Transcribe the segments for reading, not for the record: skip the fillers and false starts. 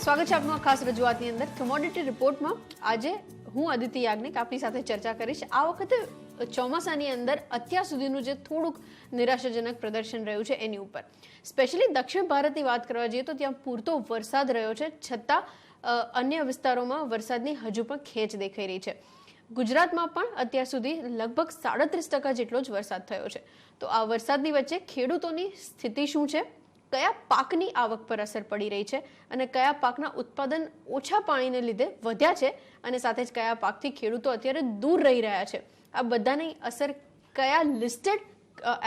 સ્વાગત છે આપનું ખાસ રજૂઆતની અંદર કમોડિટી રિપોર્ટમાં આજે હું અદિતિ યાજ્ઞિક આપની સાથે ચર્ચા કરીશ। આ વખતે ચોમાસાની અંદર અત્યાર સુધીનું જે થોડુંક નિરાશાજનક પ્રદર્શન રહ્યું છે એની ઉપર સ્પેશિયલી દક્ષિણ ભારતની વાત કરવા જઈએ તો ત્યાં પૂરતો વરસાદ રહ્યો છે, છતાં અન્ય વિસ્તારોમાં વરસાદની હજુ પણ ખેંચ દેખાઈ રહી છે। ગુજરાતમાં પણ અત્યાર સુધી લગભગ 37% જેટલો જ વરસાદ થયો છે। તો આ વરસાદની વચ્ચે ખેડૂતોની સ્થિતિ શું છે, કયા પાકની આવક પર અસર પડી રહી છે અને કયા પાકના ઉત્પાદન ઓછા પાણીને લીધે વધ્યા છે અને સાથે જ કયા પાકથી ખેડૂતો અત્યારે દૂર રહી રહ્યા છે, આ બધાની અસર કયા લિસ્ટેડ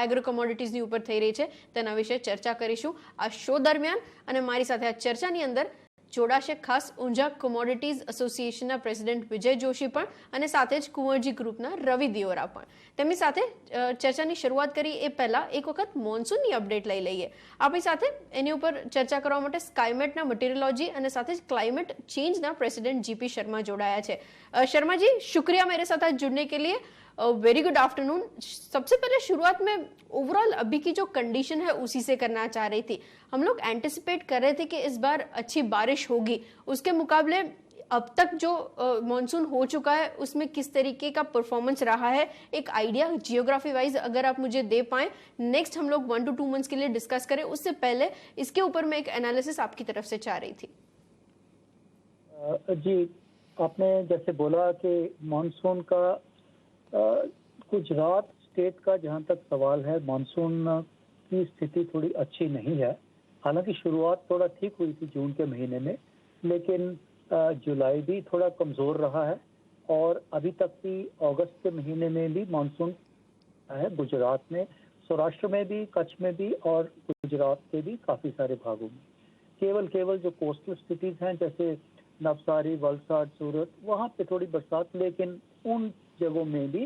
એગ્રો કમોડિટીઝની ઉપર થઈ રહી છે તેના વિશે ચર્ચા કરીશું આ શો દરમિયાન। અને મારી સાથે આ ચર્ચાની અંદર જોડાશે ખાસ ઊંઝા કોમોડિટીઝ એસોસિએશનના પ્રેસિડેન્ટ વિજય જોશી પણ અને સાથે જ કુંવરજી ગ્રુપના રવિ દિયોરા પણ। તેમની સાથે ચર્ચાની શરૂઆત કરી એ પહેલા એક વખત મોન્સૂનની અપડેટ લઈ લઈએ। આપણી સાથે એની ઉપર ચર્ચા કરવા માટે સ્કાયમેટના મટીરિયોલોજી અને સાથે જ क्लाइमेट चेंजना प्रेसिडेंट जीपी शर्मा जोड़ाया है। शर्मा जी, शुक्रिया मेरे साथ आज जुड़ने के लिए। Very good afternoon. सबसे पहले शुरुआत में ओवरऑल अभी की जो कंडीशन है उसी से करना चाह रही थी। हम लोग एंटिसिपेट कर रहे थे कि इस बार अच्छी बारिश होगी, उसके मुकाबले अब तक जो मॉनसून हो चुका है उसमें किस तरीके का परफॉर्मेंस रहा है, एक आइडिया जियोग्राफी वाइज अगर आप मुझे दे पाएं। नेक्स्ट हम लोग 1 to 2 मंथ्स के लिए डिस्कस करें, उससे पहले इसके ऊपर मैं एक एनालिसिस आपकी तरफ से चाह रही थी। जी, आपने जैसे बोला कि मानसून का गुजरात स्टेट का जहां तक सवाल है, मानसून की स्थिति थोड़ी अच्छी नहीं है। हालांकि शुरुआत थोड़ा ठीक हुई थी जून के महीने में, लेकिन जुलाई भी थोड़ा कमज़ोर रहा है और अभी तक भी अगस्त के महीने में भी मानसून है गुजरात में, सौराष्ट्र में भी, कच्छ में भी और गुजरात के भी काफ़ी सारे भागों में। केवल जो कोस्टल सिटीज़ हैं जैसे नवसारी, वलसाड, सूरत, वहाँ पे थोड़ी बरसात, लेकिन उन जगहों में भी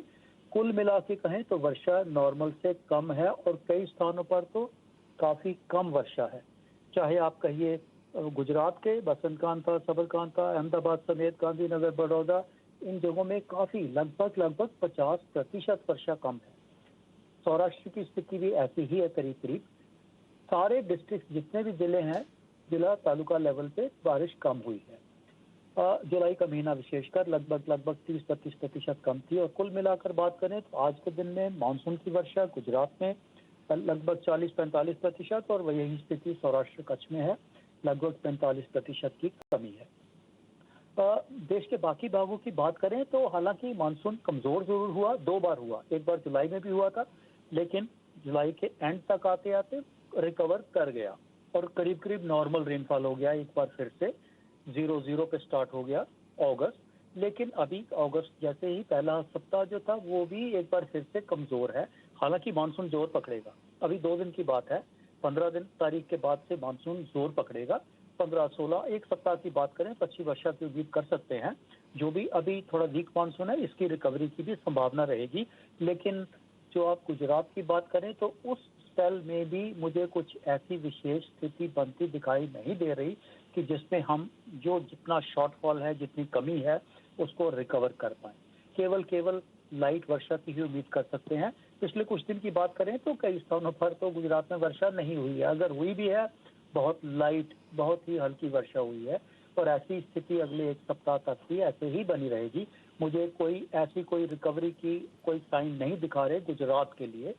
कुल मिला के कहें तो वर्षा नॉर्मल से कम है और कई स्थानों पर तो काफ़ी कम वर्षा है। चाहे आप कहिए गुजरात के बसंतकांता, सबरकांता, अहमदाबाद समेत गांधीनगर, बड़ौदा, इन जगहों में काफ़ी लगभग 50% वर्षा कम है। सौराष्ट्र की स्थिति भी ऐसी ही है, करीब सारे डिस्ट्रिक्ट जितने भी ज़िले हैं, जिला तालुका लेवल पे बारिश कम हुई है। जुलाई का महीना विशेषकर लगभग 30-32% कम थी और कुल मिलाकर बात करें तो आज के दिन में मानसून की वर्षा गुजरात में लगभग 40-45% और यही स्थिति सौराष्ट्र कच्छ में है, लगभग 45% की कमी है। देश के बाकी भागों की बात करें तो हालांकि मानसून कमज़ोर जरूर हुआ, 2 बार हुआ, एक बार जुलाई में भी हुआ था, लेकिन जुलाई के एंड तक आते आते रिकवर कर गया और करीब नॉर्मल रेनफॉल हो गया। एक बार फिर से 0-0 पे स्टार्ट हो गया अगस्त, लेकिन अभी अगस्त जैसे ही पहला सप्ताह जो था वो भी एक बार फिर से कमज़ोर है। हालांकि मानसून जोर पकड़ेगा, अभी 2 दिन की बात है, 15 तारीख के बाद से मानसून जोर पकड़ेगा। 15-16 एक सप्ताह की बात करें तो अच्छी वर्षा की उम्मीद कर सकते हैं। जो भी अभी थोड़ा वीक मानसून है इसकी रिकवरी की भी संभावना रहेगी। लेकिन जो आप गुजरात की बात करें तो उस स्पेल में भी मुझे कुछ ऐसी विशेष स्थिति बनती दिखाई नहीं दे रही कि जिसमें हम जो जितना शॉर्टफॉल है, जितनी कमी है, उसको रिकवर कर पाएं। केवल लाइट वर्षा की ही उम्मीद कर सकते हैं। पिछले कुछ दिन की बात करें तो कई स्थानों पर तो गुजरात में वर्षा नहीं हुई है, अगर हुई भी है बहुत लाइट, बहुत ही हल्की वर्षा हुई है और ऐसी स्थिति अगले एक सप्ताह तक भी ऐसे ही बनी रहेगी। मुझे कोई रिकवरी की कोई साइन नहीं दिखा रहे गुजरात के लिए।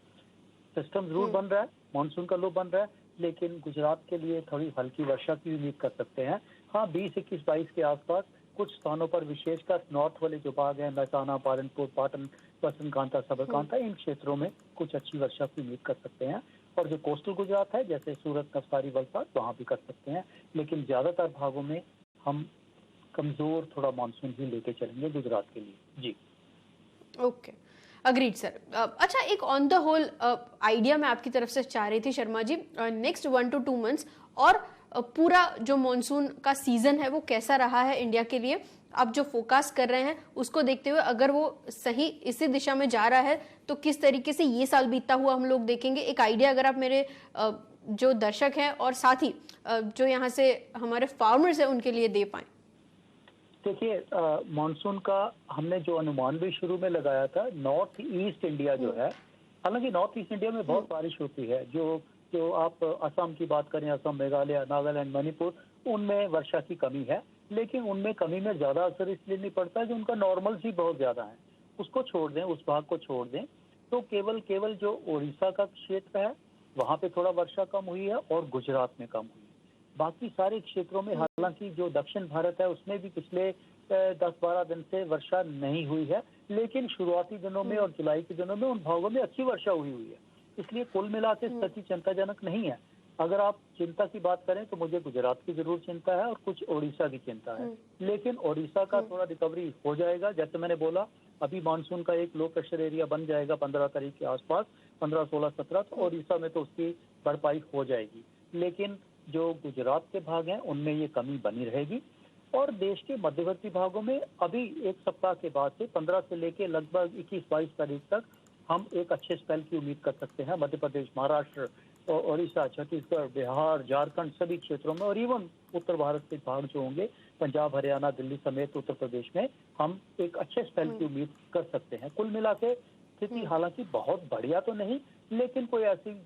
सिस्टम जरूर बन रहा है, मानसून का लो बन रहा है, लेकिन गुजरात के लिए थोड़ी हल्की वर्षा की उम्मीद कर सकते हैं। हाँ, 20, 21, 22 के आसपास कुछ स्थानों पर विशेषकर नॉर्थ वाले जो भाग हैं, महसाना, पालनपुर, पाटन, बसंतकांता, सबरकांता, इन क्षेत्रों में कुछ अच्छी वर्षा की उम्मीद कर सकते हैं। और जो कोस्टल गुजरात है जैसे सूरत, नवसारी, वलसाड, वहाँ भी कर सकते हैं। लेकिन ज़्यादातर भागों में हम कमज़ोर थोड़ा मानसून ही लेके चलेंगे गुजरात के लिए। जी, ओके, अग्रीड सर। अच्छा, एक ऑन द होल आइडिया मैं आपकी तरफ से चाह रही थी Sharma ji, next 1 to 2 months और पूरा जो मॉनसून का सीजन है वो कैसा रहा है इंडिया के लिए, आप जो फोकस कर रहे हैं उसको देखते हुए अगर वो सही इसी दिशा में जा रहा है तो किस तरीके से ये साल बीतता हुआ हम लोग देखेंगे, एक आइडिया अगर आप मेरे जो दर्शक हैं और साथ ही जो यहाँ से हमारे फार्मर्स हैं उनके लिए दे पाएं। देखिए, मानसून का हमने जो अनुमान भी शुरू में लगाया था, नॉर्थ ईस्ट इंडिया जो है, हालांकि नॉर्थ ईस्ट इंडिया में बहुत बारिश होती है, जो आप असम की बात करें, असम, मेघालय, नागालैंड, मणिपुर, उनमें वर्षा की कमी है, लेकिन उनमें कमी में ज्यादा असर इसलिए नहीं पड़ता कि उनका नॉर्मल ही बहुत ज्यादा है। उसको छोड़ दें, उस भाग को छोड़ दें, तो केवल केवल जो उड़ीसा का क्षेत्र है वहां पे थोड़ा वर्षा कम हुई है और गुजरात में कम हुई है। बाकी सारे क्षेत्रों में, हालांकि जो दक्षिण भारत है उसमें भी पिछले 10-12 दिन से वर्षा नहीं हुई है, लेकिन शुरुआती दिनों में और जुलाई के दिनों में उन भागों में अच्छी वर्षा हुई है। इसलिए कुल मिला के स्थिति चिंताजनक नहीं है। अगर आप चिंता की बात करें तो मुझे गुजरात की जरूर चिंता है और कुछ ओडिशा की चिंता है, लेकिन ओडिशा का थोड़ा रिकवरी हो जाएगा। जैसे मैंने बोला, अभी मानसून का एक लो प्रेशर एरिया बन जाएगा 15 तारीख के आसपास, 15, 16, 17, तो ओडिशा में तो उसकी भरपाई हो जाएगी। लेकिन जो गुजरात के भाग हैं उनमें ये कमी बनी रहेगी। और देश के मध्यवर्ती भागों में अभी एक सप्ताह के बाद से 15 से लेके लगभग 21-22 तारीख तक हम एक अच्छे स्पेल की उम्मीद कर सकते हैं। मध्य प्रदेश, महाराष्ट्र, ओडिशा, छत्तीसगढ़, बिहार, झारखंड सभी क्षेत्रों में, और इवन उत्तर भारत के भाग जो होंगे, पंजाब, हरियाणा, दिल्ली समेत उत्तर प्रदेश में, हम एक अच्छे स्पेल की उम्मीद कर सकते हैं। कुल मिला के स्थिति हालांकि बहुत बढ़िया तो नहीं, लेकिन कोई ऐसी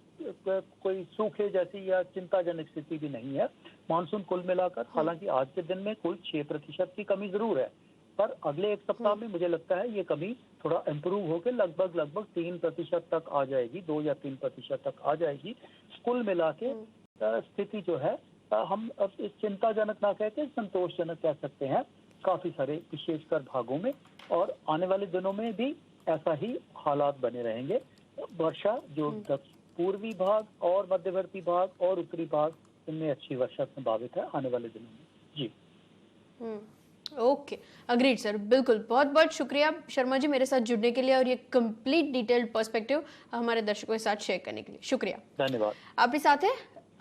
कोई सूखे जैसी या चिंताजनक स्थिति भी नहीं है। मानसून कुल मिलाकर हालांकि आज के दिन में कुल 6% की कमी जरूर है, पर अगले एक सप्ताह में मुझे लगता है ये कमी थोड़ा इम्प्रूव होकर लगभग 3% तक आ जाएगी, 2 या 3% तक आ जाएगी। कुल मिला के स्थिति जो है हम अब इस चिंताजनक ना कहकर संतोषजनक कह सकते हैं काफी सारे विशेषकर भागों में, और आने वाले दिनों में भी ऐसा ही हालात बने रहेंगे। वर्षा जो पूर्वी भाग और मध्यवर्ती भाग और उत्तरी भाग, इनमें अच्छी वर्षा संभावित है आने वाले दिनों में। जी ओके, अग्रीड सर, बिल्कुल। बहुत बहुत शुक्रिया शर्मा जी मेरे साथ जुड़ने के लिए और ये कंप्लीट डिटेल्ड पर्सपेक्टिव हमारे दर्शकों के साथ शेयर करने के लिए शुक्रिया। धन्यवाद। આપણી સાથે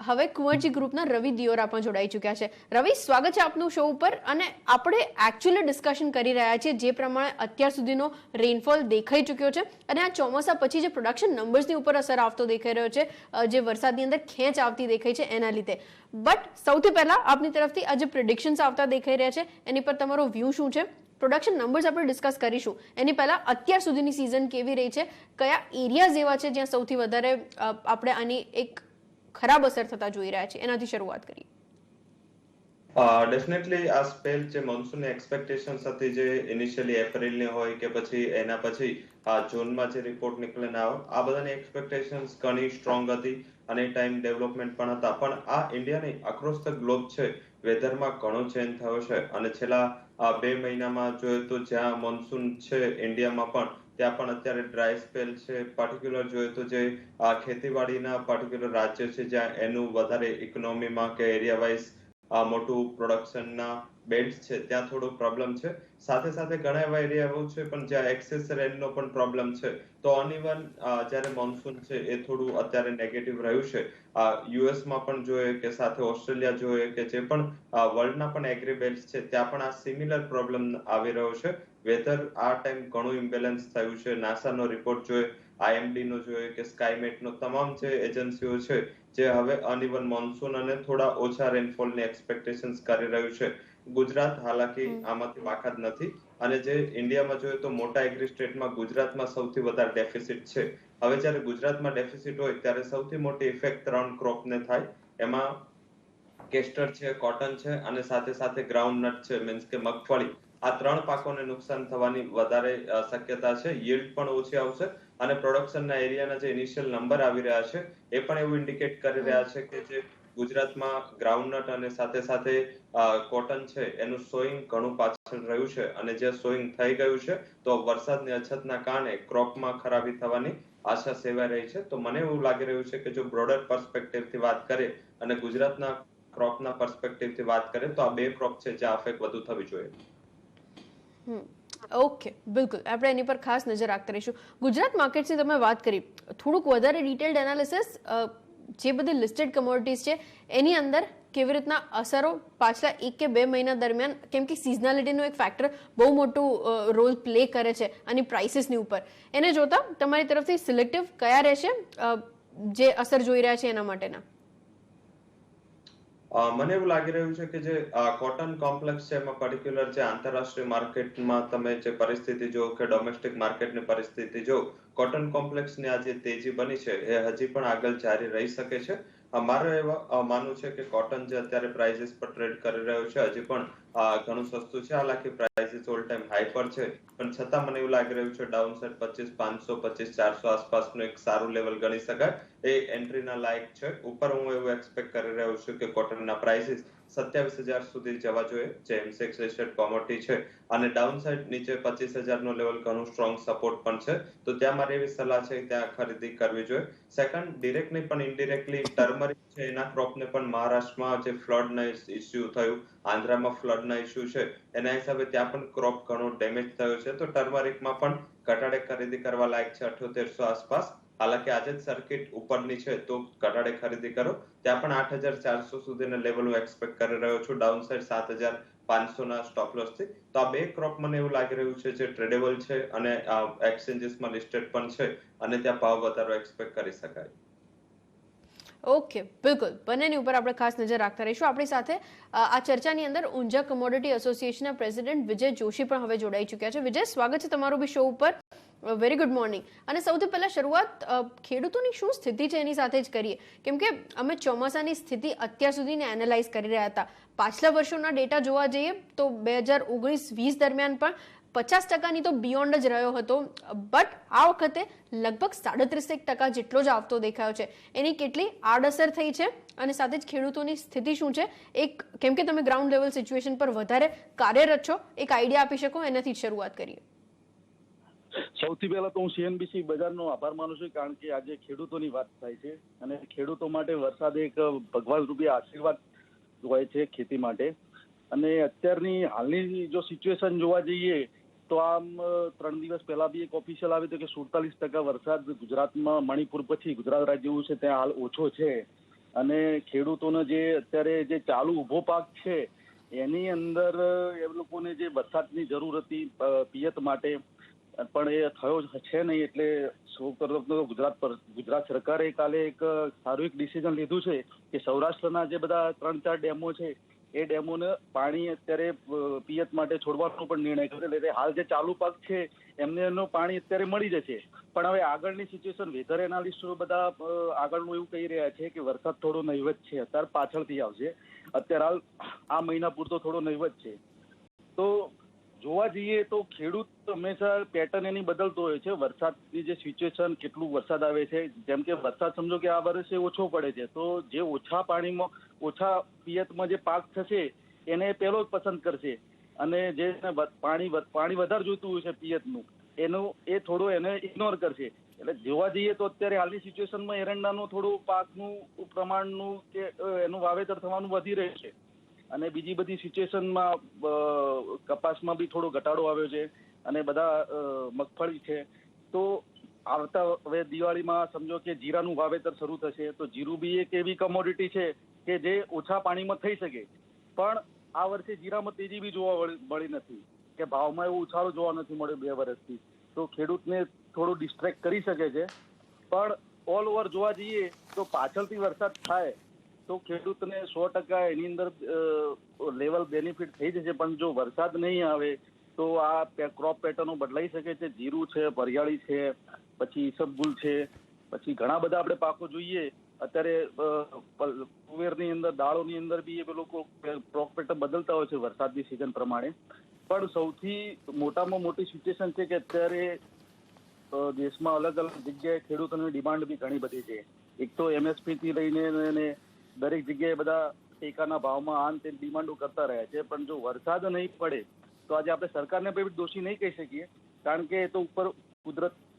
હવે કુંવરજી ગ્રુપના રવિ દિયોરા પણ જોડાઈ ચૂક્યા છે। રવિ, સ્વાગત છે આપનું શો ઉપર। અને આપણે એકચ્યુઅલી ડિસ્કશન કરી રહ્યા છીએ જે પ્રમાણે અત્યાર સુધીનો રેનફોલ દેખાઈ ચૂક્યો છે અને આ ચોમાસા પછી જે પ્રોડક્શન નંબર્સની ઉપર અસર આવતો દેખાઈ રહ્યો છે, જે વરસાદની અંદર ખેંચ આવતી દેખાઈ છે એના લીધે। બટ સૌથી પહેલા આપની તરફથી આ જે પ્રિડિક્શન્સ આવતા દેખાઈ રહ્યા છે એની પર તમારો વ્યૂ શું છે? પ્રોડક્શન નંબર્સ આપણે ડિસ્કસ કરીશું, એની પહેલા અત્યાર સુધીની સિઝન કેવી રહી છે, કયા એરિયાઝ એવા છે જ્યાં સૌથી વધારે આપણે આની એક ખરાબ અસર થતા જોઈ રહ્યા છે, એનાથી શરૂઆત કરીએ। ડેફિનેટલી આ સ્પેલ જે મોન્સૂનની એક્સપેક્ટેશન્સ હતી, જે ઇનિશિયલી એપ્રિલની હોય કે પછી એના પછી જૂનમાં જે રિપોર્ટ નીકળીને આવ્યો, આ બધાની એક્સપેક્ટેશન્સ ઘણી સ્ટ્રોંગ હતી અને ટાઈમ ડેવલપમેન્ટ પણ હતા। પણ આ ઇન્ડિયાની અક્રોસ ધ ગ્લોબ છે, વેધરમાં ઘણો ચેન્જ થયો છે અને છેલ્લા 2 મહિનામાં જોઈએ તો જ્યાં મોન્સૂન છે ઇન્ડિયામાં પણ, ત્યાં પણ અત્યારે ડ્રાય સ્પેલ છે। પર્ટિક્યુલર જોઈએ તો જે ખેતીવાડીના પર્ટિક્યુલર રાજ્ય છે જ્યાં એનું વધારે ઇકોનોમીમાં કે એરિયા વાઇઝ મોટું પ્રોડક્શનના બેલ્ટ છે ત્યાં થોડો પ્રોબ્લેમ છે। સાથે સાથે ઘણા એવા એરિયા એવું છે પણ જ્યાં એક્સેસ રેનનો પણ પ્રોબ્લેમ છે। તો અનઇવન જ્યારે મોન્સૂન છે એ થોડું અત્યારે નેગેટિવ રહ્યું છે। યુએસમાં પણ જોઈએ કે સાથે ઓસ્ટ્રેલિયા જોઈએ કે જે પણ વર્લ્ડના પણ એગ્રી બેલ્ટ છે ત્યાં પણ આ સિમિલર પ્રોબ્લેમ આવી રહ્યો છે। વેધર આ ટાઈમ ઘણું ઇમ્બેલેન્સ થયું છે। નાસાનો રિપોર્ટ જોઈએ, IMD નો જોઈએ કે સ્કાયમેટનો, તમામ જે એજન્સીઓ છે જે હવે અનઇવન મોન્સૂન અને થોડા ઓછા રેનફોલની એક્સપેક્ટેશન્સ કરી રહ્યું છે। ગુજરાત હાલાકી આમાંથી બાકાત નથી અને જે ઇન્ડિયામાં જોઈએ તો મોટા એગ્રી સ્ટેટમાં ગુજરાતમાં સૌથી વધારે ડેફિસિટ છે। હવે જ્યારે ગુજરાતમાં ડેફિસિટ હોય ત્યારે સૌથી મોટી ઇફેક્ટ 3 ક્રોપને થાય, એમાં કેસ્ટર છે, કોટન છે અને સાથે સાથે ગ્રાઉન્ડનટ છે, મીન્સ કે મગફળી। આ 3 પાકોને નુકસાન થવાની વધારે શક્યતા છે। યીલ્ડ પણ ઓછી આવશે અને પ્રોડક્શનના એરિયાના જે ઇનિશિયલ નંબર આવી રહ્યા છે એ પણ એવું ઇન્ડિકેટ કરી રહ્યા છે કે જે ગુજરાતમાં ગ્રાઉન્ડનટ અને સાથે સાથે કોટન છે એનું સોઈંગ ઘણું પાછળ રહ્યું છે અને જે સોઈંગ થઈ ગયું છે તો વરસાદની અછતના કારણે ક્રોપમાં ખરાબી થવાની આશા સેવાઈ રહી છે। તો મને એવું લાગી રહ્યું છે કે જો બ્રોડર પર્સપેક્ટિવથી વાત કરે અને ગુજરાતના ક્રોપના પર્સપેક્ટિવથી વાત કરે તો આ 2 ક્રોપ છે જ્યાં અફેક્ટ વધુ થવી જોઈએ। ઓકે, બિલકુલ, આપણે એની પર ખાસ નજર રાખતા રહીશું। ગુજરાત માર્કેટ્સની તમે વાત કરી, થોડુંક વધારે ડિટેલ્ડ એનાલિસિસ જે બધી લિસ્ટેડ કમોડિટીઝ છે એની અંદર કેવી રીતના અસરો પાછલા 1 કે 2 મહિના દરમિયાન, કેમ કે સિઝનાલિટીનો એક ફેક્ટર બહુ મોટું રોલ પ્લે કરે છે આની પ્રાઇસીસની ઉપર, એને જોતા તમારી તરફથી સિલેક્ટિવ કયા રહેશે જે અસર જોઈ રહ્યા છે એના માટેના? મને એવું લાગી રહ્યું છે કે જે કોટન કોમ્પ્લેક્સ છે એમાં પર્ટિક્યુલર જે આંતરરાષ્ટ્રીય માર્કેટમાં તમે જે પરિસ્થિતિ જો કે ડોમેસ્ટિક માર્કેટની પરિસ્થિતિ જો, કોટન કોમ્પ્લેક્સની આ જે તેજી બની છે એ હજી પણ આગળ જારી રહી શકે છે મારું એવું માનવું છે કે કોટન જે અત્યારે પ્રાઇસીસ પર ટ્રેડ કરી રહ્યું છે હજી પણ ઘણું સસ્તું છે. હાલાકી પ્રાઇસીસ ઓલ ટાઈમ હાઈ પર છે, પણ છતાં મને એવું લાગી રહ્યું છે ડાઉન સાઇડ 25,500 25,400 આસપાસનું એક સારું લેવલ ગણી શકાય, એ એન્ટ્રીના લાયક છે. ઉપર હું એવું એક્સપેક્ટ કરી રહ્યો છું કે કોટનના પ્રાઇસીસ 27,000 સુધી જવા જોઈએ, જે એમસેક્સ લિસ્ટેડ કોમોડિટી છે, અને ડાઉન સાઇડ નીચે 25,000 નો લેવલ ઘણું સ્ટ્રોંગ સપોર્ટ પણ છે. તો ત્યાં મારી એવી સલાહ છે કે ત્યાં ખરીદી કરવી જોઈએ. સેકન્ડ, ડિરેક્ટ નહીં પણ ઇનડિરેક્ટલી ટર્મરિક છે એના ક્રોપને પણ મહારાષ્ટ્રમાં જે ફ્લડના ઇસ્યુ થયું, આંધ્રામાં ફ્લડના ઇસ્યુ છે, એના હિસાબે ત્યાં પણ ક્રોપ ઘણો ડેમેજ થયો છે. તો ટર્મરિકમાં પણ ઘટાડે ખરીદી કરવા લાયક છે 7800 આસપાસ. હાલાકી આજે જ સર્કિટ ઉપરની છે તો ઘટાડે ખરીદી કરો. ત્યાં પણ 8,400 સુધીના લેવલ હું એક્સપેક્ટ કરી રહ્યો છું, ડાઉન સાઇડ 7,500 ના સ્ટોપ લોસ થી. તો આ બે ક્રોપ મને એવું લાગી રહ્યું છે જે ટ્રેડેબલ છે અને એક્સચેન્જીસમાં લિસ્ટેડ પણ છે, અને ત્યાં ભાવ વધારો એક્સપેક્ટ કરી શકાય. ઓકે, બિલકુલ, બંનેની ઉપર આપણે ખાસ નજર રાખતા રહીશું. આપણી સાથે આ ચર્ચાની અંદર ઊંઝા કમોડિટી એસોસિએશનના પ્રેસિડેન્ટ વિજય જોશી પણ હવે જોડાઈ ચૂક્યા છે. વિજય, સ્વાગત છે તમારું બી શો ઉપર. Very good morning. અને સૌથી પહેલા શરૂઆત ખેડૂતોની શું સ્થિતિ છે એની સાથે જ કરીએ, કેમ કે અમે ચોમાસાની સ્થિતિ અત્યાર સુધીને એનાલાઇઝ કરી રહ્યા હતા. પાછલા વર્ષોના ડેટા જોવા જઈએ તો 2019-20 દરમિયાન પણ 50% તો બિયોન્ડ જ રહ્યો હતો, બટ આ વખતે લગભગ 37% જેટલો જ આવતો દેખાયો છે. એની કેટલી આડઅસર થઈ છે અને સાથે જ ખેડૂતોની સ્થિતિ શું છે, એક કેમ કે તમે ગ્રાઉન્ડ લેવલ સિચ્યુએશન પર વધારે કાર્યરત છો, એક આઈડિયા આપી શકો, એનાથી જ શરૂઆત કરીએ. સૌથી પહેલા તો હું સીએનબીસી બજારનો આભાર માનું છું, કારણ કે આજે ખેડૂતોની વાત થાય છે અને ખેડૂતો માટે વરસાદ એક ભગવાન રૂપી આશીર્વાદ હોય છે ખેતી માટે. અને અત્યારની હાલની જો સિચ્યુએશન જોવા જઈએ તો આમ 3 દિવસ પહેલા બી એક ઓફિશિયલ આવ્યું હતું કે 47% વરસાદ ગુજરાતમાં મણિપુર પછી ગુજરાત રાજ્ય એવું છે ત્યાં હાલ ઓછો છે. અને ખેડૂતોને જે અત્યારે જે ચાલુ ઉભો પાક છે એની અંદર એ લોકોને જે વરસાદની જરૂર હતી પિયત માટે, પણ એ થયો છે નહીં. એટલે સૌ તરફ ગુજરાત સરકારે કાલે એક સારું એક ડિસિઝન લીધું છે કે સૌરાષ્ટ્રના જે બધા 3-4 ડેમો છે એ ડેમોને પાણી અત્યારે પિયત માટે છોડવાનો પણ નિર્ણય કર્યો. એટલે હાલ જે ચાલુ પાક છે એમને એનું પાણી અત્યારે મળી જશે. પણ હવે આગળની સિચ્યુએશન વેધર એનાલિસ્ટો બધા આગળનું એવું કહી રહ્યા છે કે વરસાદ થોડો નહીવત છે, અત્યારે પાછળથી આવશે. અત્યારે હાલ આ મહિના પૂરતો થોડો નહીવત છે. તો જોવા જઈએ તો ખેડૂત હંમેશા પેટર્ન એની બદલતો હોય છે. વરસાદની જે સિચ્યુએશન, કેટલું વરસાદ આવે છે, જેમ કે વરસાદ સમજો કે આ વર્ષે ઓછો પડે છે તો જે ઓછા પાણીમાં ઓછા પિયતમાં જે પાક થશે એને પહેલો જ પસંદ કરશે, અને જે પાણી વધારે જોઈતું હોય છે પિયતનું એનું એ થોડું એને ઇગ્નોર કરશે. એટલે જોવા જઈએ તો અત્યારે હાલની સિચ્યુએશનમાં એરંડાનું થોડું પાકનું પ્રમાણનું કે એનું વાવેતર થવાનું વધી રહ્યું છે. અને બીજી બધી સિચ્યુએશનમાં કપાસમાં બી થોડો ઘટાડો આવ્યો છે અને બધા મગફળી છે. તો આવતા હવે દિવાળીમાં સમજો કે જીરાનું વાવેતર શરૂ થશે, તો જીરું બી એક એવી કમોડિટી છે કે જે ઓછા પાણીમાં થઈ શકે. પણ આ વર્ષે જીરામાં તેજી બી જોવા મળી નથી, કે ભાવમાં એવો ઉછાળો જોવા નથી મળ્યો 2 વર્ષથી. તો ખેડૂતને થોડું ડિસ્ટ્રેક્ટ કરી શકે છે. પણ ઓલ ઓવર જોવા જઈએ તો પાછળથી વરસાદ થાય તો ખેડૂતને 100% એની અંદર લેવલ બેનિફિટ થઈ જશે. પણ જો વરસાદ નહીં આવે તો આ ક્રોપ પેટર્નો બદલાઈ શકે છે. જીરું છે, વરિયાળી છે, પછી ઈસબગુલ છે, પછી ઘણા બધા આપણે પાકો જોઈએ. અત્યારે તુવેરની અંદર, દાળોની અંદર બી એ લોકો ક્રોપ પેટર્ન બદલતા હોય છે વરસાદની સિઝન પ્રમાણે. પણ સૌથી મોટામાં મોટી સિચ્યુએશન છે કે અત્યારે દેશમાં અલગ અલગ જગ્યાએ ખેડૂતોની ડિમાન્ડ બી ઘણી બધી છે. એક તો એમએસપી થી લઈને દરેક જગ્યાએ બધા ટેકાના ભાવમાં આન તે ડિમાન્ડો કરતા રહ્યા છે. પણ જો વરસાદ નહીં પડે તો આજે આપણે સરકારને પણ દોષી નહીં કહી શકીએ, કારણ કે એ તો ઉપર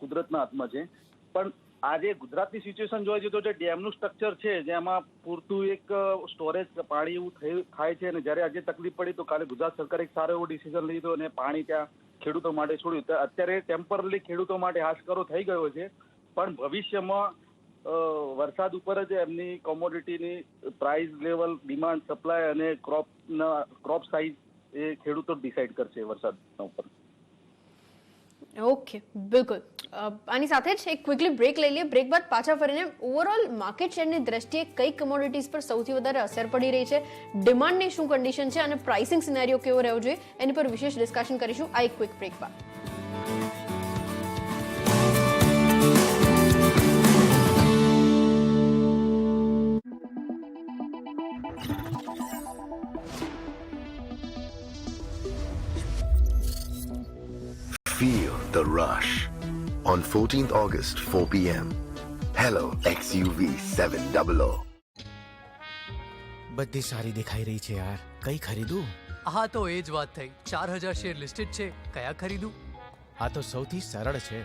કુદરતના હાથમાં છે. પણ આજે ગુજરાતની સિચ્યુએશન જોવા જઈએ તો જે ડેમનું સ્ટ્રક્ચર છે જેમાં પૂરતું એક સ્ટોરેજ પાણી એવું થાય છે, અને જ્યારે આજે તકલીફ પડી તો કાલે ગુજરાત સરકારે એક સારો એવો ડિસિઝન લીધો અને પાણી ત્યાં ખેડૂતો માટે છોડ્યું. અત્યારે ટેમ્પરરી ખેડૂતો માટે હાશકારો થઈ ગયો છે. પણ ભવિષ્યમાં વરસાદ ઉપર જ એમની કોમોડિટીની પ્રાઇસ લેવલ, ડિમાન્ડ, સપ્લાય અને ક્રોપ સાઇઝ એ ખેડૂતો ડિસાઇડ કરશે વરસાદના ઉપર. ઓકે, બિલકુલ. આની સાથે જ એક ક્વિકલી બ્રેક લઈ લઈએ. બ્રેક બાદ પાછા ફરીને ઓવરઓલ માર્કેટ શેરની દ્રષ્ટિએ કઈ કમોડિટીઝ પર સૌથી વધારે અસર પડી રહી છે, ડિમાન્ડની શું કન્ડિશન છે અને પ્રાઇસિંગ સિનેરિયો કેવો રહેવો જોઈએ, એની પર વિશેષ ડિસ્કશન કરીશું આ એક ક્વિક બ્રેક બાદ. The Rush. On 14th August, 4 p.m. Hello XUV 700. બધી સારી દેખાઈ રહી છે યાર, કઈ ખરીદું? હા તો એ જ વાત થઈ, 4000 શેર લિસ્ટેડ છે, કયા ખરીદું? આ તો સૌથી સરળ છે.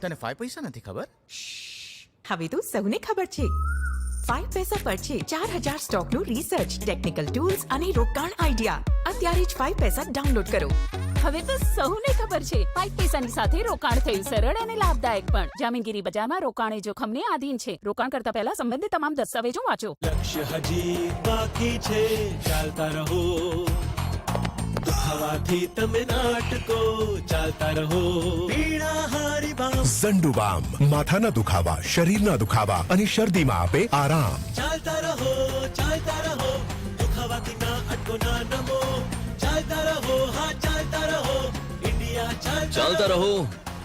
તને 5 પૈસા નથી ખબર? હવે તો સૌને ખબર છે. 5 પૈસા પર છે 4000 સ્ટોકનું રિસર્ચ, ટેકનિકલ ટૂલ્સ અને રોકાણ આઈડિયા. અત્યારે જ 5 પૈસા ડાઉનલોડ કરો. હવે તો સૌને ખબર છે 5 પૈસાની સાથે રોકાણ થયું સરળ અને લાભદાયક પણ. જામીનગીરી બજારમાં રોકાણ એ જોખમને આધીન છે. રોકાણ કરતા પહેલા સંબંધિત તમામ દસ્તાવેજો વાંચો. લક્ષ્ય હજી બાકી છે, ચાલતા રહો. દુખાવાથી તમે નાટકો ચાલતા રહો. પીડા હારી બામ ઝંડુબામ માથાના દુખાવા, શરીરના દુખાવા અને શરદીમાં આપે આરામ. ચાલતા રહો, ચાલતા રહો. દુખાવાથી ના અટકો, ના નમો. ચાલતા રહો, હા ચાલતા રહો. ઇન્ડિયા ચાલતા રહો.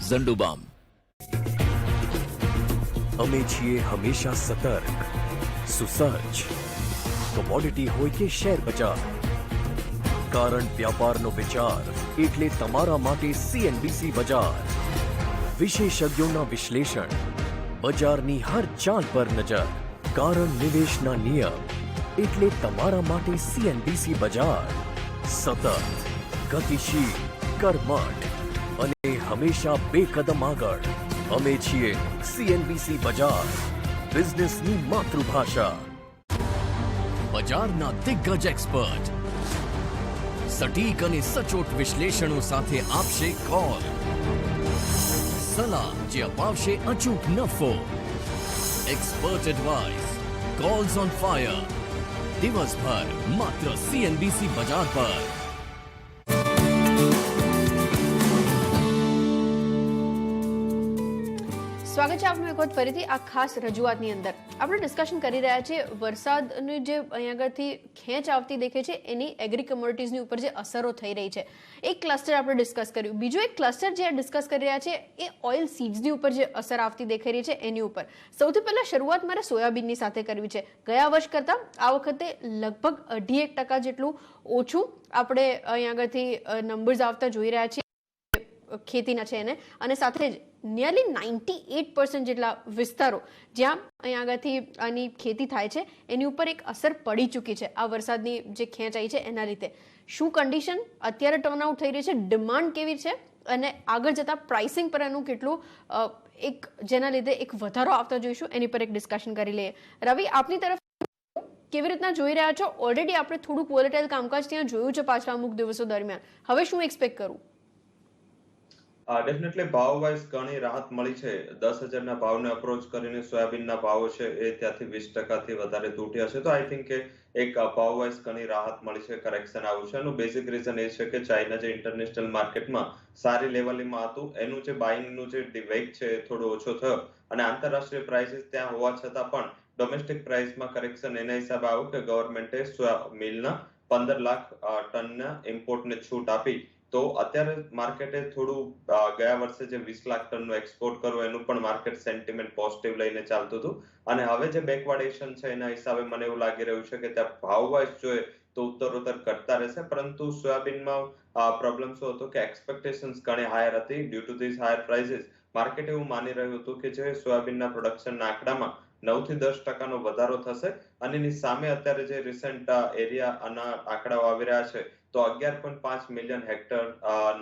ઝંડુબામ. અમે છીએ હંમેશા સતર્ક, સુસજ્જ. કોમોડિટી હોય કે શેર બજાર, કારણ વ્યાપારનો વિચાર એટલે તમારા માટે CNBC બજાર. વિશેષજ્ઞોના વિશ્લેષણ, બજારની હર ચાલ પર નજર, કારણ નિવેશના નિયમ એટલે તમારા માટે CNBC બજાર. સતત, ગતિશીલ, કર્મઠ અને હંમેશા બે કદમ આગળ. અમે છીએ CNBC બજાર, બિઝનેસની માતૃભાષા. બજારના દિગ્ગજ એક્સપર્ટ સટીક અને સચોટ વિશ્લેષણો સાથે આપશે કોલ. સલાહ જે અપાવશે અચૂક નફો. Expert advice, calls on fire. દિવસભર માત્ર CNBC બજાર પર. સ્વાગત છે આપનું એક વખત ફરીથી આ ખાસ રજૂઆતની અંદર. આપણે ડિસ્કશન કરી રહ્યા છીએ વરસાદની જે અહીંયા આગળથી ખેંચ આવતી દેખે છે એની એગ્રી કમોડિટીઝની ઉપર જે અસરો થઈ રહી છે. એક ક્લસ્ટર આપણે ડિસ્કસ કર્યું. બીજું એક ક્લસ્ટર જે ડિસ્કસ કરી રહ્યા છે એ ઓઇલ સીડ્સની ઉપર જે અસર આવતી દેખાઈ રહી છે એની ઉપર. સૌથી પહેલા શરૂઆત મારે સોયાબીનની સાથે કરવી છે. ગયા વર્ષ કરતાં આ વખતે લગભગ 2.5% જેટલું ઓછું આપણે અહીંયા આગળથી નંબર્સ આવતા જોઈ રહ્યા છીએ ખેતીના છે એને, અને સાથે જ નિયરલી 98% જેટલા વિસ્તારો જ્યાં અહીંયા આગળથી આની ખેતી થાય છે એની ઉપર એક અસર પડી ચૂકી છે આ વરસાદની જે ખેંચ આવી છે એના લીધે. શું કન્ડિશન અત્યારે ટર્ન આઉટ થઈ રહી છે, ડિમાન્ડ કેવી છે અને આગળ જતાં પ્રાઇસિંગ પર એનું કેટલું એક જેના લીધે એક વધારો આવતા જોઈશું એની પર એક ડિસ્કશન કરી લઈએ. રવિ, આપની તરફ કેવી રીતના જોઈ રહ્યા છો? ઓલરેડી આપણે થોડુંક વોલેટાઇલ કામકાજ ત્યાં જોયું છે પાછલા અમુક દિવસો દરમિયાન. હવે શું એક્સપેક્ટ કરવું? ડેફિનેટલી ભાવ વાઇઝ ઘણી રાહત મળી છે. 10,000 ના ભાવને અપ્રોચ કરીને સોયાબીનના ભાવો છે એ ત્યાંથી 20% વધારે તૂટ્યા છે. તો આઈ થિંક કે એક ભાવ વાઇઝ ઘણી રાહત મળી છે, કરેક્શન આવ્યું છે. એનું બેઝિક રીઝન એ છે કે ચાઇના જે ઇન્ટરનેશનલ માર્કેટમાં સારી લેવલમાં હતું એનું જે બાઇંગનું જે વેગ છે એ થોડો ઓછો થયો અને આંતરરાષ્ટ્રીય પ્રાઇસીસ ત્યાં હોવા છતાં પણ ડોમેસ્ટિક પ્રાઇસમાં કરેક્શન એના હિસાબે આવ્યું કે ગવર્મેન્ટે સોયા મિલના 15 લાખ ટનના ઇમ્પોર્ટને છૂટ આપી. તો અત્યારે માર્કેટે થોડું ગયા વર્ષે જે 20 લાખ ટનનું એક્સપોર્ટ કરવું એનું પણ માર્કેટ સેન્ટિમેન્ટ પોઝિટિવ લઈને ચાલતું હતું અને હવે જે બેકવર્ડેશન છે એના હિસાબે મને એવું લાગી રહ્યું છે કે ત્યાં ભાવ વાઇઝ જોઈએ તો ઉત્તરોત્તર ઘટતા રહેશે. પરંતુ સોયાબીનમાં પ્રોબ્લેમ શું હતો કે એક્સપેક્ટેશન્સ ઘણી હાયર હતી. Due to this higher prices market એવું માની રહ્યું હતું કે જે સોયાબીનના પ્રોડક્શનના આંકડામાં 9 થી 10% વધારો થશે અને એની સામે અત્યારે જે રિસેન્ટ એરિયાના આંકડાઓ આવી રહ્યા છે તો 11.5 મિલિયન હેક્ટર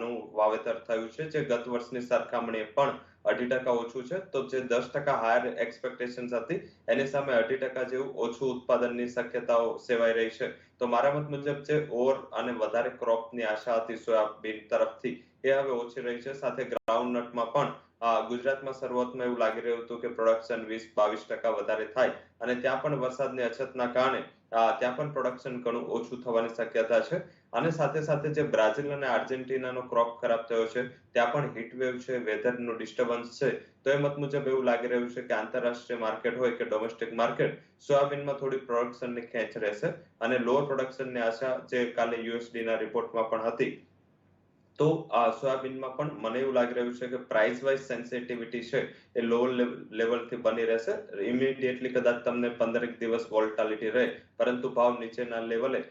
નું વાવેતર થયું છે, જે ગત વર્ષની સરખામણીએ પણ 2% ઓછું છે. તો જે 10% હાયર એક્સપેક્ટેશન્સ હતી એની સામે 2% જેવું ઓછું ઉત્પાદનની શક્યતાઓ સેવાઈ રહી છે. તો મારા મત મુજબ જે ઓવર અને વધારે ક્રોપની આશા હતી સોયાબીન તરફથી એ હવે ઓછી રહી છે. સાથે ગ્રાઉન્ડનટમાં પણ ગુજરાતમાં શરૂઆતમાં એવું લાગી રહ્યું હતું કે પ્રોડક્શન 20-22% વધારે થાય અને ત્યાં પણ વરસાદની અછતના કારણે ત્યાં પણ પ્રોડક્શન ઘણું ઓછું થવાની શક્યતા છે. અને સાથે સાથે જે બ્રાઝિલ અને આર્જેન્ટિનાનો ક્રોપ ખરાબ થયો છે ત્યાં પણ હીટ વેવ છે, વેધરનું ડિસ્ટર્બન્સ છે. તો એ મત મુજબ એવું લાગી રહ્યું છે કે આંતરરાષ્ટ્રીય માર્કેટ હોય કે ડોમેસ્ટિક માર્કેટ સોયાબીનમાં થોડી પ્રોડક્શનની ખેંચ રહેશે અને લોઅર પ્રોડક્શનની આશા જે કાલે યુએસડીના રિપોર્ટમાં પણ હતી. તો સોયાબીનમાં પણ મને એવું લાગી રહ્યું છે કે પ્રાઇસ વાઇઝ સેન્સિટિવિટી છે એ લો લેવલથી બની રહેશે. ઇમિડિયેટલી કદાચ તમને 15 દિવસ વોલ્ટાલિટી રહે, પરંતુ ભાવ નીચેના લેવલે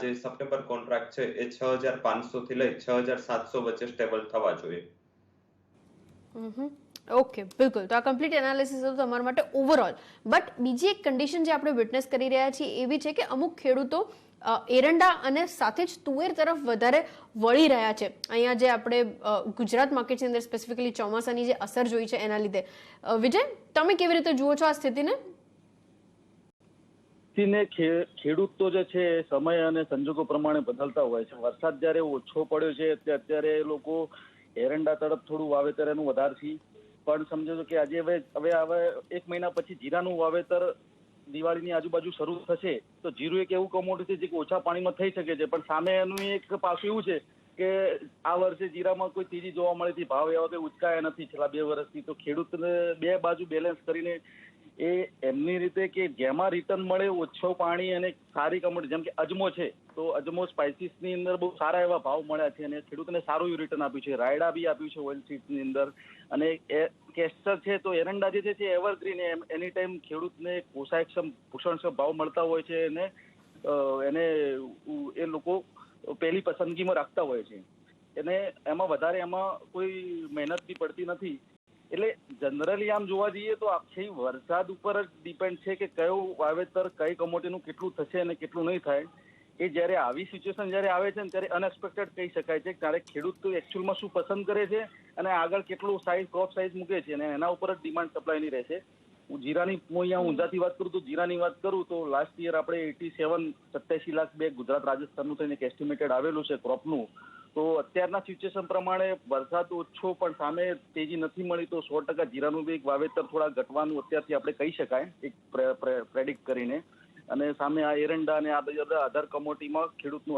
જે સપ્ટેમ્બર કોન્ટ્રાક્ટ છે એ 6,500 થી લઈ 6,700 વચ્ચે સ્ટેબલ થવા જોઈએ. ઓકે, બિલકુલ. તો આ કમ્પ્લીટ એનાલિસિસ હતું તમારા માટે ઓવરઓલ. બટ બીજી એક કન્ડિશન જે આપણે વિટનેસ કરી રહ્યા છીએ એવી છે કે અમુક ખેડૂતો એરંડા અને સાથે જ તુવેર તરફ વધારે વળી રહ્યા છે. અહીંયા જે આપણે ગુજરાત માર્કેટની અંદર સ્પેસિફિકલી ચોમાસાની જે અસર જોઈ છે એના લીધે. વિજય, તમે કેવી રીતે જુઓ છો આ સ્થિતિને? ખેડૂત તો જે છે સમય અને સંજોગો પ્રમાણે બદલતા હોય છે. વરસાદ જયારે ઓછો પડ્યો છે અત્યારે લોકો એરંડા તરફ થોડું વાવેતર એનું વધારે છે, પણ સમજો કે આજે હવે 1 મહિના પછી જીરાનું વાવેતર દિવાળીની આજુબાજુ શરૂ થશે તો જીરું એક એવું કોમોડિટી છે જે ઓછા પાણીમાં થઈ શકે છે, પણ સામે એનું એક પાસું એવું છે કે આ વર્ષે જીરામાં કોઈ તેજી જોવા મળી હતી, ભાવ એવા કંઈ ઉચકાયા નથી છેલ્લા 2 વર્ષથી. તો ખેડૂતને બે બાજુ બેલેન્સ કરીને એ એમની રીતે કે જેમાં રિટર્ન મળે ઓછો પાણી અને સારી કમોડિટી, જેમ કે અજમો છે તો અજમો સ્પાઇસીસની અંદર બહુ સારા એવા ભાવ મળ્યા છે અને ખેડૂતને સારું એવું રિટર્ન આપ્યું છે. રાયડા બી આપ્યું છે ઓઇલ સીડ્સની અંદર, અને કેસ્ટર છે તો એરંડા જે છે એવરગ્રીન, એની ટાઈમ ખેડૂતને પોષાયક્ષમ પોષણક્ષમ ભાવ મળતા હોય છે અને એને એ લોકો પહેલી પસંદગીમાં રાખતા હોય છે અને એમાં વધારે એમાં કોઈ મહેનત બી પડતી નથી. એટલે જનરલી આમ જોવા જઈએ તો આખી વરસાદ ઉપર જ ડિપેન્ડ છે કે કયું વાવેતર કઈ કમોડિટીનું કેટલું થશે અને કેટલું નહીં થાય. એ જ્યારે આવી સિચ્યુએશન જ્યારે આવે છે ને ત્યારે અનએક્સપેક્ટેડ કહી શકાય છે, ત્યારે ખેડૂત તો એકચ્યુઅલમાં શું પસંદ કરે છે અને આગળ કેટલું સાઇઝ ક્રોપ સાઇઝ મૂકે છે અને એના ઉપર જ ડિમાન્ડ સપ્લાયની રહેશે. હું જીરાની ઊંઝાથી વાત કરું તો જીરાની વાત કરું તો લાસ્ટ યર આપણે 87 લાખ બેગ ગુજરાત રાજસ્થાનનું થઈને એક એસ્ટિમેટેડ આવેલું છે ક્રોપનું. તો અત્યારના સિચ્યુએશન પ્રમાણે વરસાદ ઓછો પણ સામે તેજી નથી મળી તો 100% જીરાનું બી વાવેતર થોડા ઘટવાનું અત્યારથી આપણે કહી શકાય એક પ્રેડિક્ટ કરીને. અને સામે આ એરંડા અને આ બધા અધર કમોડિટીમાં ખેડૂતનું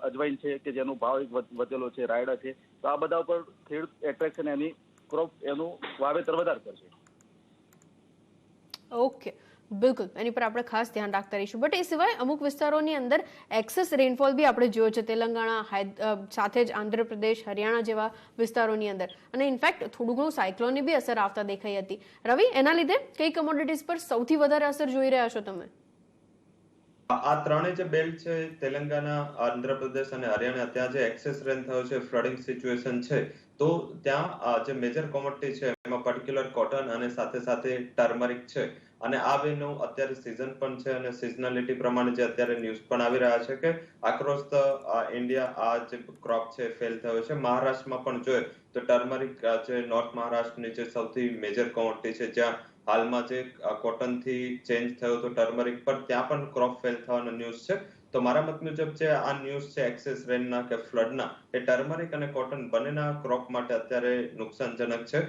અજવાઈન છે કે જેનો ભાવ વધેલો છે, રાયડા છે, તો આ બધા ઉપર ખેડૂત એટ્રેક્શન એની ક્રોપ એનું વાવેતર વધારે કરશે. ઓકે, બિલકુલ, એની પર આપણે ખાસ ધ્યાન રાખતા રહીશું. બટ એ સિવાય અમુક વિસ્તારોની અંદર એક્સેસ રેનફોલ બી આપણે જોયો છે, તેલંગાણા સાથે જ આંધ્રપ્રદેશ, હરિયાણા જેવા વિસ્તારોની અંદર, અને ઇનફેક્ટ થોડું ઘણું સાયક્લોનની બી અસર આવતા દેખાઈ હતી. રવિ, એના લીધે કઈ કમોડિટીઝ પર સૌથી વધારે અસર જોઈ રહ્યા છો તમે? આ ત્રણેય જે બેલ્ટ છે, તેલંગાણા, આંધ્રપ્રદેશ અને હરિયાણા, ત્યાં જે એક્સેસ રેન થયો છે, ફ્લડિંગ સિચ્યુએશન છે, તો ત્યાં જે મેજર કોમોડિટી છે એમાં પર્ટિક્યુલર કોટન અને સાથે સાથે ટર્મરિક છે. અને આ બેનું અત્યારે સિઝન પણ છે અને સિઝનાલિટી પ્રમાણે જે અત્યારે ન્યૂઝ પણ આવી રહ્યા છે કે અક્રોસ ધ ઇન્ડિયા આ જે ક્રોપ છે ફેલ થયો છે. મહારાષ્ટ્રમાં પણ જોઈએ તો ટર્મરિક જે નોર્થ મહારાષ્ટ્રની જે સૌથી મેજર કોમોડિટી છે, જ્યાં હાલમાં જે કોટન થી ચેન્જ થયો તો ટર્મરિક પર, ત્યાં પણ ક્રોપ ફેલ થવાનો ન્યૂઝ છે. તો મારા મત મુજબ જે આ ન્યૂઝ છે એક્સેસ રેનના કે ફ્લડના, એ ટર્મરિક અને કોટન બંનેના ક્રોપ માટે અત્યારે નુકસાનજનક છે.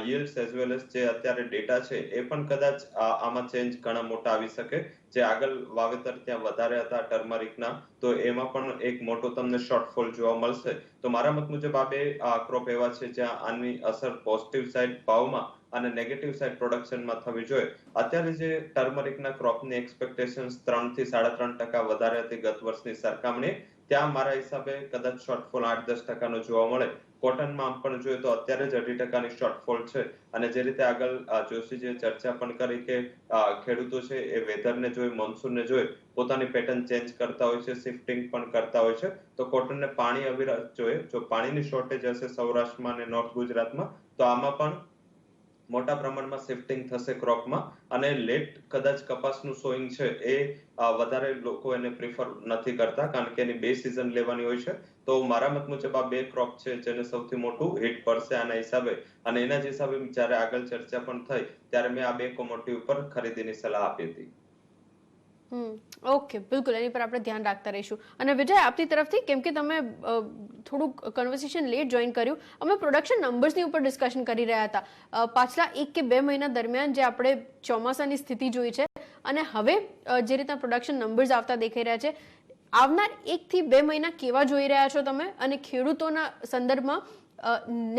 yields એઝ વેલ એઝ જે અત્યારે ડેટા છે એ પણ કદાચ આમાં ચેન્જ ઘણા મોટા આવી શકે. જે આગળ વાવેતર ત્યાં વધારે હતા ટર્મરિકના, તો એમાં પણ એક મોટો તમને શોર્ટફોલ જોવા મળશે. તો મારા મત મુજબ આ બે ક્રોપ એવા છે જ્યાં આની અસર પોઝિટિવ સાઇડ ભાવમાં અને નેગેટિવ સાઇડ પ્રોડક્શનમાં થવી જોઈએ. અત્યારે જે ટર્મરિકના ક્રોપની એક્સપેક્ટેશન્સ 3 થી 3.5% વધારે હતી ગત વર્ષની સરખામણીએ, ત્યાં મારા હિસાબે કદાચ શોર્ટફોલ 8-10% જોવા મળે. કોટનમાં પણ જોઈએ તો અત્યારે જ 2.5% શોર્ટફોલ છે. અને જે રીતે આગળ જોશીજીએ ચર્ચા પણ કરી કે ખેડૂતો છે એ વેધરને જોઈ, મોન્સૂનને જોઈ પોતાની પેટર્ન ચેન્જ કરતા હોય છે, શિફ્ટિંગ પણ કરતા હોય છે. તો કોટનને પાણી અવિરત જોઈએ. જો પાણીની શોર્ટેજ હશે સૌરાષ્ટ્રમાં અને નોર્થ ગુજરાતમાં, તો આમાં પણ મોટા પ્રમાણમાં શિફ્ટિંગ થશે ક્રોપમાં. અને લેટ કદાચ કપાસનું સોઈંગ છે એ વધારે લોકો એને પ્રિફર નથી કરતા, કારણ કે એની 2 સિઝન લેવાની હોય છે. તો મારા મત મુજબ આ 2 ક્રોપ છે જેને સૌથી મોટું હિટ પડશે આના હિસાબે. અને એના જ હિસાબે જ્યારે આગળ ચર્ચા પણ થઈ ત્યારે મેં આ 2 કોમોડિટી ઉપર ખરીદીની સલાહ આપી હતી. ઓકે, બિલકુલ, એની પર આપણે ધ્યાન રાખતા રહીશું. અને વિજય, આપની તરફથી, કેમ કે તમે થોડુંક કન્વર્સેશન લેટ જોઈન કર્યું, અમે પ્રોડક્શન નંબર્સની ઉપર ડિસ્કશન કરી રહ્યા હતા. પાછલા 1 કે 2 મહિના દરમિયાન જે આપણે ચોમાસાની સ્થિતિ જોઈ છે અને હવે જે રીતના પ્રોડક્શન નંબર્સ આવતા દેખાઈ રહ્યા છે, આવનાર 1 થી 2 મહિના કેવા જોઈ રહ્યા છો તમે? અને ખેડૂતોના સંદર્ભમાં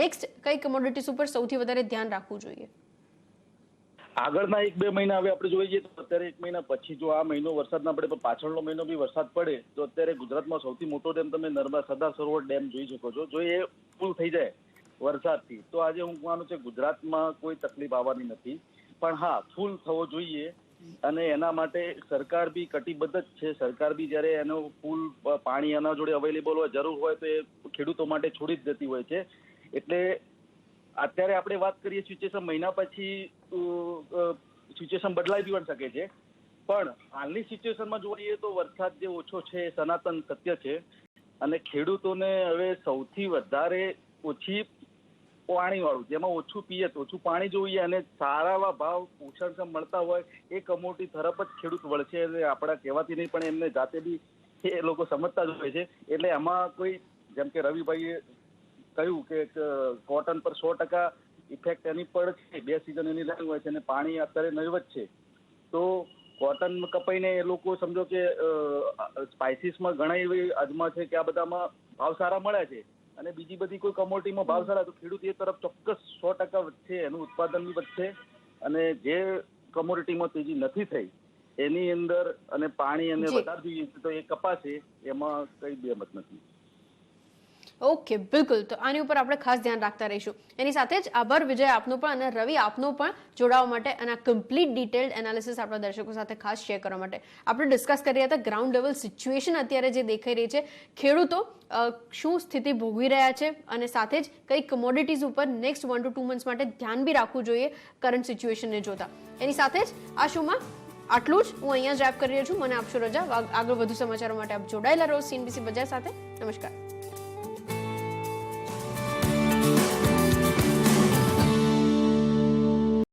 નેક્સ્ટ કઈ કમોડિટીઝ ઉપર સૌથી વધારે ધ્યાન રાખવું જોઈએ? આગળના 1-2 મહિના હવે આપણે જોઈ જઈએ તો અત્યારે 1 મહિના પછી જો આ મહિનો વરસાદના પડે પણ પાછળનો મહિનો બી વરસાદ પડે તો અત્યારે ગુજરાતમાં સૌથી મોટો ડેમ તમે નર્મદા સરદાર સરોવર ડેમ જોઈ શકો છો. જો એ ફૂલ થઈ જાય વરસાદથી તો આજે હું માનું છું ગુજરાતમાં કોઈ તકલીફ આવવાની નથી. પણ હા, ફૂલ થવો જોઈએ અને એના માટે સરકાર બી કટિબદ્ધ જ છે. સરકાર બી જ્યારે એનો ફૂલ પાણી એના જોડે અવેલેબલ હોય, જરૂર હોય તો એ ખેડૂતો માટે છોડી જ દેતી હોય છે. એટલે અત્યારે આપણે વાત કરીએ સિચ્યુએશન મહિના પછી સિચ્યુએશન બદલાઈ પણ શકે છે, પણ હાલની સિચ્યુએશનમાં જોઈએ તો વરસાદ જે ઓછો છે એ સનાતન સત્ય છે અને ખેડૂતોને હવે સૌથી વધારે ઓછી પાણીવાળું, જેમાં ઓછું પિયત, ઓછું પાણી જોઈએ અને સારા એવા ભાવ પોષણક્ષમ મળતા હોય એ કમોડિટી તરફ જ ખેડૂત વળશે. એટલે આપણા કહેવાથી નહીં પણ એમને જાતે બી એ લોકો સમજતા જ હોય છે. એટલે એમાં કોઈ, જેમ કે રવિભાઈએ કહ્યું કે કોટન પર 100% ઇફેક્ટ એની પર છે, 2 સિઝન એની લાઈન હોય છે અને પાણી અત્યારે નહીવત છે, તો કોટન કપાઈને એ લોકો સમજો કે સ્પાઇસીસમાં ઘણા એવી અજમા છે કે આ બધામાં ભાવ સારા મળ્યા છે અને બીજી બધી કોઈ કમોડિટીમાં ભાવ સારા, તો ખેડૂત એ તરફ ચોક્કસ 100% વધશે, એનું ઉત્પાદન બી વધશે. અને જે કમોડિટીમાં તેજી નથી થઈ એની અંદર અને પાણી અને વધારે જોઈએ તો એ કપાશે, એમાં કઈ બેમત નથી. ઓકે, બિલકુલ. તો આની ઉપર આપણે ખાસ ધ્યાન રાખતા રહીશું. એની સાથે જ આભાર વિજય આપનો પણ અને રવિ આપનો પણ જોડાવા માટે અને આ કમ્પ્લીટ ડિટેલ્ડ એનાલિસિસ આપણા દર્શકો સાથે ખાસ શેર કરવા માટે. આપણે ડિસ્કસ કરી રહ્યા હતા ગ્રાઉન્ડ લેવલ સિચ્યુએશન અત્યારે જે દેખાઈ રહી છે, ખેડૂતો શું સ્થિતિ ભોગવી રહ્યા છે અને સાથે જ કઈ કમોડિટીઝ ઉપર નેક્સ્ટ 1 to 2 મંથ્સ માટે ધ્યાન બી રાખવું જોઈએ કરંટ સિચ્યુએશનને જોતા. એની સાથે જ આ શોમાં આટલું જ. હું અહીંયા જ રેપ કરી રહી છું. મને આપશો રજા. આગળ વધુ સમાચારો માટે આપ જોડાયેલા રહો CNBC બજાર સાથે. નમસ્કાર.